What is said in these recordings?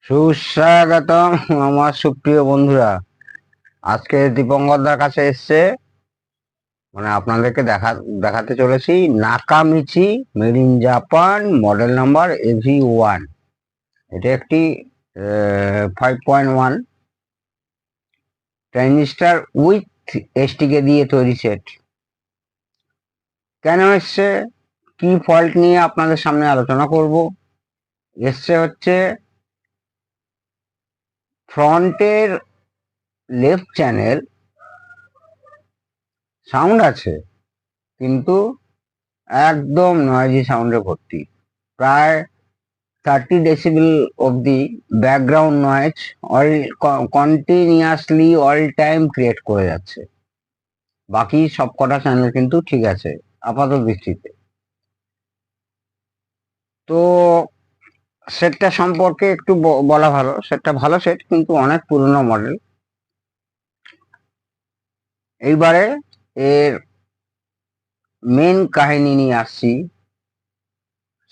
সুস্বাগতম আমার সুপ্রিয় বন্ধুরা। আজকে দীপঙ্করদার কাছে এসছে, আপনাদেরকে দেখাতে চলেছি Nakamichi made in Japan model number AV1। এটা একটি 5.1 ট্রানজিস্টার উইথ এসটিকে দিয়ে তৈরি সেট। কেন এসছে, কি ফল্ট নিয়ে আপনাদের সামনে আলোচনা করব। এসছে হচ্ছে ফ্রন্টের লেফট চ্যানেল সাউন্ড আছে, কিন্তু একদম নয়েজি সাউন্ডে ভর্তি। প্রায় 30 ডেসিবেল অবধি background noise all continuously all time create করে যাচ্ছে। বাকি সব কটা চ্যানেল কিন্তু ঠিক আছে আপাত দৃষ্টিতে। তো সেটটা সম্পর্কে একটু বলা ভালো। সেটটা ভালো সেট, কিন্তু অনেক পুরনো মডেল। এইবারে এর মেন কাহিনী নিয়ে আসছি।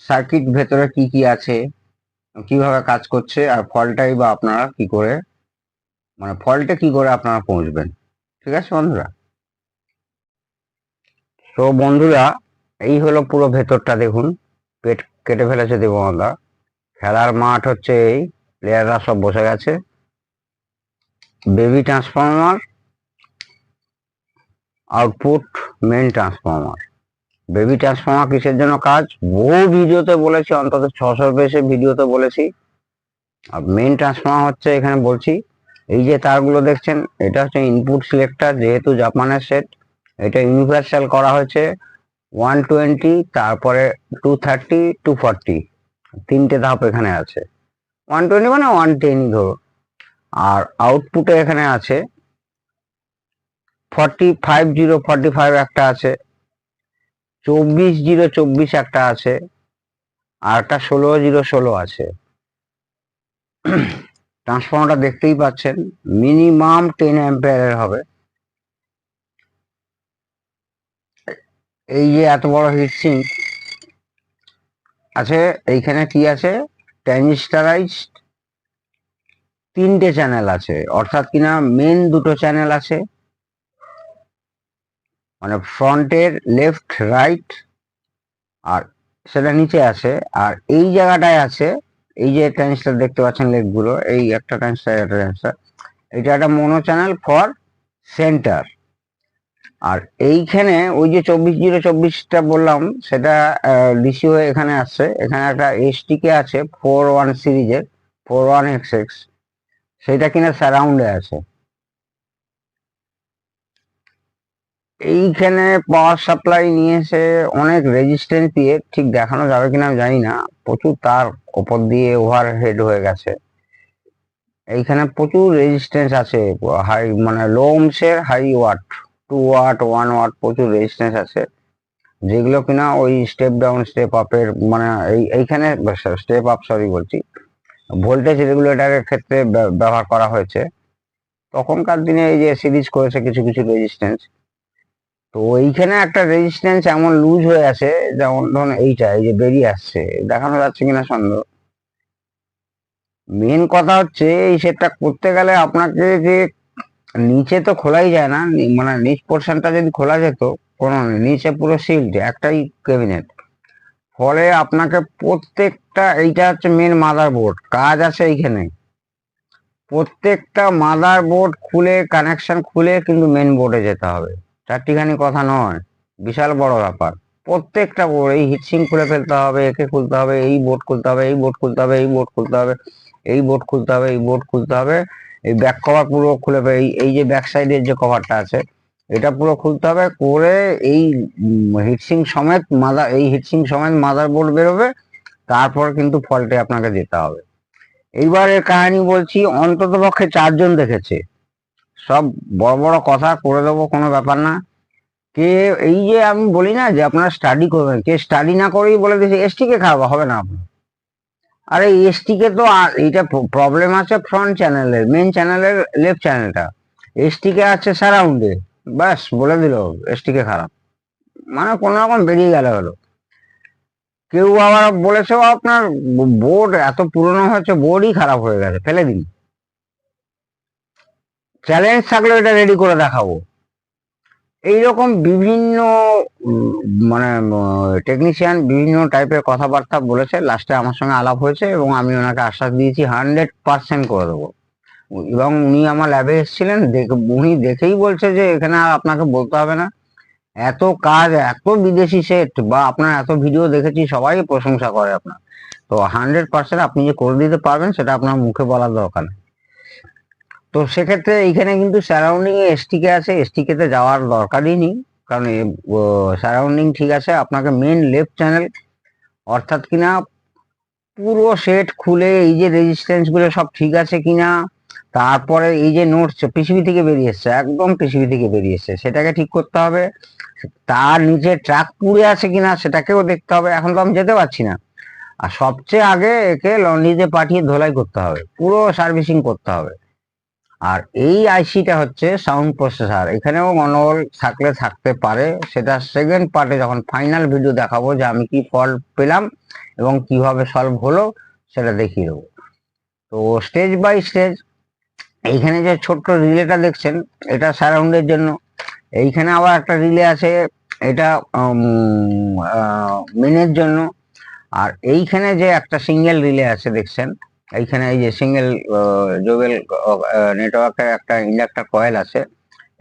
সার্কিট ভেতরে কি কি আছে, কিভাবে কাজ করছে, আর ফল্টটাই বা আপনারা কি করে ফল্টে কি করে আপনারা পৌঁছবেন। ঠিক আছে বন্ধুরা? তো বন্ধুরা, এই হলো পুরো ভেতরটা। দেখুন, পেট কেটে ফেলেছে দেবমাতা। খেলার মাঠ হচ্ছে এই, প্লেয়াররা সব বসে গেছে। Baby transformer, output main transformer. Baby transformer কিসের জন্য কাজ, বহু ভিডিওতে বলেছি, অন্তত 600 বেশি ভিডিওতে বলেছি। আর মেন ট্রান্সফরমার হচ্ছে, এখানে বলছি, এই যে তারগুলো দেখছেন, এটা হচ্ছে ইনপুট সিলেক্টর। যেহেতু জাপানের সেট, এটা ইউনিভার্সাল করা হয়েছে 120, তারপরে 230, 240, তিনটে ধাপ এখানে আছে। 120 মানে 110 ধরো। আর আউটপুটে এখানে আছে 45 একটা আছে, 24 একটা আছে, আর একটা 16 আছে। ট্রান্সফর্মারটা দেখতেই পাচ্ছেন, মিনিমাম 10 অ্যাম্পিয়ারের হবে। এই যে এত বড় হিটসিঙ্ক আছে, এইখানে কি আছে, ট্রানজিস্টারাইজড 3টে চ্যানেল আছে। অর্থাৎ কিনা মেন 2টো চ্যানেল আছে, ফ্রন্টের লেফট রাইট, আর সেটা নিচে আছে। আর এই জায়গাটায় আছে, এই যে ট্রানজিস্টার দেখতে পাচ্ছেন লেগগুলো, এই একটা ট্রানজিস্টার, একটা ট্রানজিস্টার, এটা একটা মোনো চ্যানেল ফর সেন্টার। আর এইখানে ওই যে 24 বললাম, সেটা ডিসি হয়ে এখানে আসছে। এখানে একটা এসটিকে আছে 41 সিরিজের, 41XX, সেটা কিনা সারাউন্ডে আছে। এইখানে পাওয়ার সাপ্লাই নিয়ে এসে অনেক রেজিস্ট্যান্স দিয়ে, ঠিক দেখানো যাবে কিনা আমি জানি না, প্রচুর তার ওপর দিয়ে ওভারহেড হয়ে গেছে। এইখানে প্রচুর রেজিস্ট্যান্স আছে, হাই লো ওহমসের হাই ওয়াট, 2 ওয়াট, 1 ওয়াট, প্রচুর রেজিস্ট্যান্স আছে। যেগুলো কিনা ওই স্টেপ ডাউন স্টেপ আপের এইখানে স্টেপ আপ, সরি বলছি, ভোল্টেজ রেগুলেটরের ক্ষেত্রে ব্যবহার করা হয়েছে। তখনকার দিনে এই যে সিরিজ করেছে কিছু কিছু রেজিস্ট্যান্স। তো এইখানে একটা রেজিস্ট্যান্স এমন লুজ হয়ে আছে, যেমন ধরুন এইটা, এই যে বেরিয়ে আসছে, দেখানো যাচ্ছে কিনা সন্দেহ। মেন কথা হচ্ছে, এই সেটটা করতে গেলে আপনাকে যে নিচে তো খোলাই যায় না, নিচ পোর্শনটা যদি খোলা যেত, কোনো নিচে পুরো সিল্ড একটাই ক্যাবিনেট। ফলে আপনাকে প্রত্যেকটা, এইটা হচ্ছে মেন মাদার বোর্ড, কাজ আছে এইখানে। প্রত্যেকটা মাদার বোর্ড খুলে, কানেকশন খুলে কিন্তু মেন বোর্ডে যেতে হবে। চারটিখানি কথা নয়, বিশাল বড় ব্যাপার। প্রত্যেকটা বোর্ড, এই হিটসিং খুলে ফেলতে হবে, একে খুলতে হবে, এই বোর্ড খুলতে হবে, এই বোর্ড খুলতে হবে, এই বোর্ড খুলতে হবে, এই বোর্ড খুলতে হবে, এই বোর্ড খুলতে হবে, এই ব্যাক কভার পুরো খুলে, এই যে ব্যাক সাইডের যে কভারটা আছে, এটা পুরো খুলতে হবে। করে এই হিটসিং সমেত মাদার বোর্ড বেরোবে। তারপর কিন্তু ফল্টে আপনাকে যেতে হবে। এইবারের কাহিনী বলছি, অন্তত পক্ষে 4 জন দেখেছে। সব বড় বড় কথা করে দেবো, কোনো ব্যাপার না। কে, এই যে আমি বলি না যে আপনারা স্টাডি করবেন, কে স্টাডি না করেই বলে দিয়েছে এসটি কে খাওয়াবো, হবে না আপনার। আরে এসটি কে তো এইটা প্রবলেম আছে ফ্রন্ট চ্যানেলের, মেন চ্যানেলের লেফট চ্যানেলটা, এসটি কে আছে সারাউন্ডে, ব্যাস বলে দিল এসটি কে খারাপ, কোনো রকম বেরিয়ে গেল হলো। কেউ আবার বলেছে আপনার বোর্ড এত পুরনো হয়েছে, বোর্ডই খারাপ হয়ে গেছে, ফেলে দিন। চ্যালেঞ্জ থাকলে এটা রেডি করে দেখাবো। এইরকম বিভিন্ন মানে টেকনিশিয়ান বিভিন্ন টাইপের কথাবার্তা বলেছে, লাস্টে আমার সঙ্গে আলাপ হয়েছে এবং আমি ওনাকে আশ্বাস দিয়েছি 100% করে দেবো। এবং উনি আমার ল্যাবে এসেছিলেন, উনি দেখেই বলছে যে এখানে আর আপনাকে বলতে হবে না, এত কাজ, এত বিদেশি সেট বা আপনার এত ভিডিও দেখেছি, সবাই প্রশংসা করে আপনার। তো 100% আপনি যে করে দিতে পারবেন সেটা আপনার মুখে বলার দরকার নেই। তো সেক্ষেত্রে এইখানে কিন্তু সারাউন্ডিং এ এসটিকে আছে, এসটিকে তে যাওয়ার দরকারই নেই, কারণ সারাউন্ডিং ঠিক আছে। আপনাকে মেন লেফট চ্যানেল অর্থাৎ কিনা পুরো সেট খুলে এই যে রেজিস্ট্যান্স গুলো সব ঠিক আছে কিনা, তারপরে এই যে নোটস পিসিবি থেকে বেরিয়ে এসছে, একদম পিসিবি থেকে বেরিয়ে এসছে, সেটাকে ঠিক করতে হবে। তার নিচে ট্রাক পুড়ে আছে কিনা সেটাকেও দেখতে হবে। এখন তো আমি যেতে পারছি না। আর সবচেয়ে আগে একে লন্ড্রিতে পাঠিয়ে ধোলাই করতে হবে, পুরো সার্ভিসিং করতে হবে। আর এই আইসিটা হচ্ছে সাউন্ড প্রসেসর, এখানেও গন্ডগোল থাকলে থাকতে পারে, সেটা সেকেন্ড পার্টে যখন ফাইনাল ভিডিও দেখাবো যে আমি কি ফল্ট পেলাম এবং কিভাবে সলভ হলো সেটা দেখিয়ে দেবো। তো স্টেজ বাই স্টেজ, এইখানে যে ছোট্ট রিলেটা দেখছেন এটা সারাউন্ডের জন্য, এইখানে আবার একটা রিলে আছে, এটা মেনের জন্য। আর এইখানে যে একটা সিঙ্গেল রিলে আছে দেখছেন, এইখানে এই যে সিঙ্গেল জোবেল নেটওয়ার্কের একটা ইন্ডাক্টর কয়েল আছে,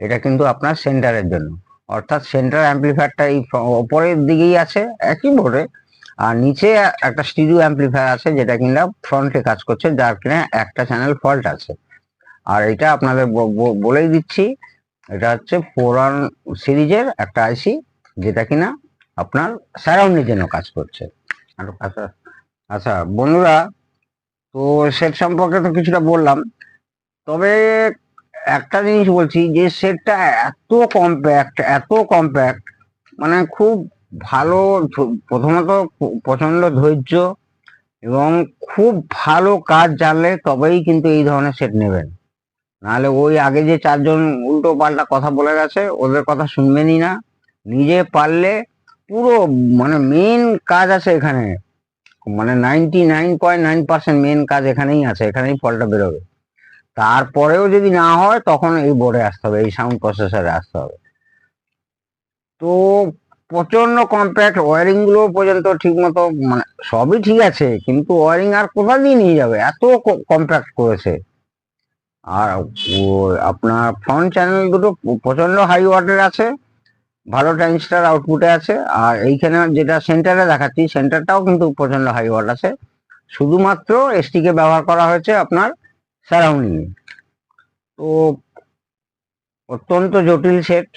এটা কিন্তু আপনার সেন্টারের জন্য। অর্থাৎ সেন্টার অ্যাম্পলিফায়ারটা এই ওপরের দিকেই আছে একই বোর্ডে, আর নিচে একটা স্টিরিও অ্যাম্পলিফায়ার আছে যেটা কিনা ফ্রন্টে কাজ করছে, যার কিনা একটা চ্যানেল ফল্ট আছে। আর এটা আপনাদের বলেই দিচ্ছি, এটা হচ্ছে 4 সিরিজের একটা আইসি, যেটা কিনা আপনার সারাউন্ডের জন্য কাজ করছে। আচ্ছা আচ্ছা বন্ধুরা, তো সেট সম্পর্কে তো কিছুটা বললাম, তবে একটা জিনিস বলছি যে সেটটা এত কম্প্যাক্ট, মানে খুব ভালো। প্রথমত প্রচন্ড ধৈর্য এবং খুব ভালো কাজ জানলে তবেই কিন্তু এই ধরনের সেট নেবেন, নাহলে ওই আগে যে 4 জন উল্টো পাল্টা কথা বলে গেছে ওদের কথা শুনবেনই না। নিজে পারলে পুরো মানে মেন কাজ আছে এখানে, মানে 99.9% মেন কাজ এখানেই আছে, এখানেই ফলটা বেরোবে। তারপরেও যদি না হয় তখন এই বোর্ডে আসতে হবে, এই সাউন্ড প্রসেসরে আসতে হবে। তো প্রচন্ড কম্প্যাক্ট, ওয়ারিং গুলো পর্যন্ত ঠিক মতো, মানে সবই ঠিক আছে, কিন্তু ওয়ারিং আর কোথা দিয়ে নিয়ে যাবে, এত কম্প্যাক্ট করেছে। আর আপনার ফ্রন্ট চ্যানেল দুটো প্রচন্ড হাই ওয়াটের আছে, ভালো ট্রানজিস্টার আউটপুটে আছে। আর এইখানে যেটা সেন্টারে দেখাচ্ছি, সেন্টারটাও কিন্তু প্রচন্ড হাই ওয়াট আছে, শুধুমাত্র এসটিকে ব্যবহার করা হয়েছে আপনার সারাউন্ডিং। তো অত্যন্ত জটিল সেট,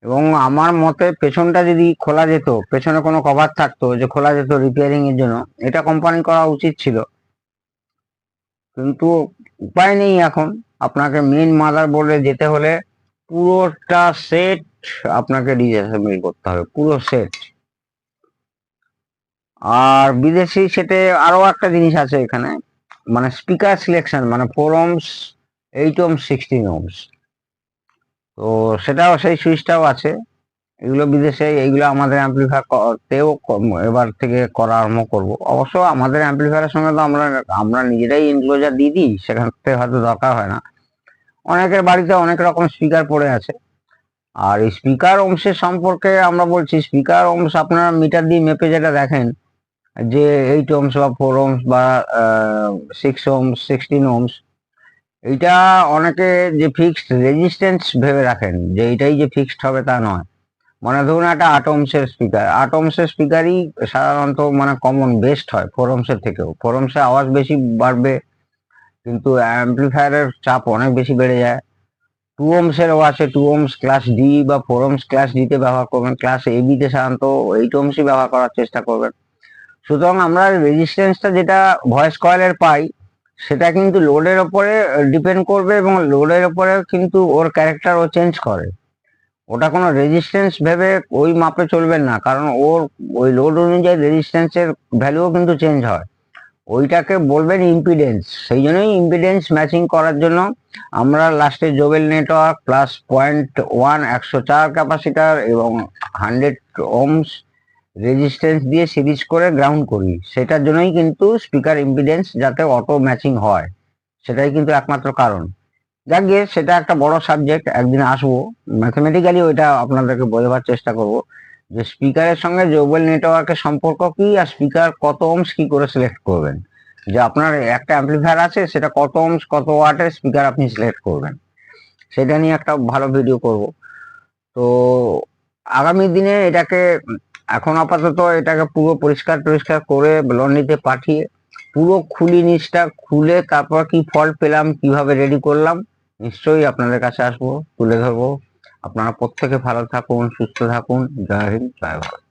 এবং আমার মতে পেছনটা যদি খোলা যেত, পেছনে কোনো কভার থাকতো যে খোলা যেত রিপেয়ারিং এর জন্য, এটা কোম্পানি করা উচিত ছিল, কিন্তু উপায় নেই। এখন আপনাকে মেন মাদার বোর্ডে যেতে হলে পুরোটা সেট আপনাকে ডিসঅ্যাসেম্বল করতে হবে, পুরো সেট। আর বিদেশি সেটে আরো একটা জিনিস আছে এখানে, মানে স্পিকার সিলেকশন, মানে 4 ohms, 8 ohms, 16 ohms। তো সেটাও, সেই সুইচটাও আছে। এগুলো বিদেশে, এইগুলো আমাদের অ্যাম্পলিফায়ারতেও এবার থেকে করা আরম্ভ করব। অবশ্য আমাদের অ্যাম্পলিফায়ারের সঙ্গে তো আমরা নিজেরাই এনক্লোজার দিয়ে দিই, সেখান থেকে হয়তো দরকার হয় না। অনেকের বাড়িতে অনেক রকম স্পিকার পড়ে আছে। আর এই স্পিকার ওমসের সম্পর্কে আমরা বলছি, স্পিকার ওমস আপনারা মিটার দিয়ে মেপে যেটা দেখেন যে 8 ohms বা 4 ohms বা 6 ohms, 16 ohms, এইটা অনেকে যে ফিক্সড রেজিস্ট্যান্স ভেবে রাখেন যে এটাই যে ফিক্সড হবে তা নয়। মানে ধরুন একটা 8 ohms-এর স্পিকার, 8 ohms-এর স্পিকারই সাধারণত মানে কমন বেস্ট হয় 4 ohms-এর থেকেও। 4 ohms-এ আওয়াজ বেশি বাড়বে, কিন্তু অ্যাম্পলিফায়ারের চাপ অনেক বেশি বেড়ে যায়। 2 ohms-এরও আছে, 2 ohms ক্লাস ডি বা 4 ohms ক্লাস ডিতে ব্যবহার করবেন, ক্লাস এ বিতে সাধারণত 8 ohms-ই ব্যবহার করার চেষ্টা করবেন। সুতরাং আমরা রেজিস্ট্যান্সটা যেটা ভয়েস কয়েলের পাই সেটা কিন্তু লোডের ওপরে ডিপেন্ড করবে, এবং লোডের ওপরে কিন্তু ওর ক্যারেক্টার ও চেঞ্জ করে। ওটা কোনো রেজিস্ট্যান্স ভেবে ওই মাপে চলবেন না, কারণ ওর ওই লোড অনুযায়ী রেজিস্ট্যান্সের ভ্যালুও কিন্তু চেঞ্জ হয়। ওইটাকে বলবেন ইম্পিডেন্স। সেই জন্যই ইম্পিডেন্স ম্যাচিং করার জন্য আমরা লাস্টে জোবেল নেটওয়ার্ক প্লাস 0.1 104 ক্যাপাসিটার এবং 100 ohms রেজিস্ট্যান্স দিয়ে সিরিজ করে গ্রাউন্ড করি, সেটার জন্যই কিন্তু স্পিকার ইম্পিডেন্স যাতে অটো ম্যাচিং হয়, সেটাই কিন্তু একমাত্র কারণ। যাক গিয়ে, সেটা একটা বড় সাবজেক্ট, একদিন আসবো ম্যাথমেটিক্যালি ওইটা আপনাদেরকে বোঝাবার চেষ্টা করব যে স্পিকারের সঙ্গে জোবেল নেটওয়ার্কের সম্পর্ক কি, আর স্পিকার কত ওহমস কি করে সিলেক্ট করবেন, যে আপনার একটা অ্যাম্পলিফায়ার আছে সেটা কত ওহমস কত ওয়াটের স্পিকার আপনি সিলেক্ট করবেন, সেটা নিয়ে একটা ভালো ভিডিও করব। তো আগামী দিনে এটাকে, এখন আপাতত এটাকে পুরো পরিষ্কার টরিষ্কার করে লন্ড্রিতে পাঠিয়ে পুরো খুলি, নিচটা খুলে তারপর কি ফল্ট পেলাম, কিভাবে রেডি করলাম, নিশ্চয়ই আপনাদের কাছে আসবো, তুলে ধরবো। আপনারা প্রত্যেকে ভালো থাকুন, সুস্থ থাকুন। জয় হিন্দ, জয় ভারত।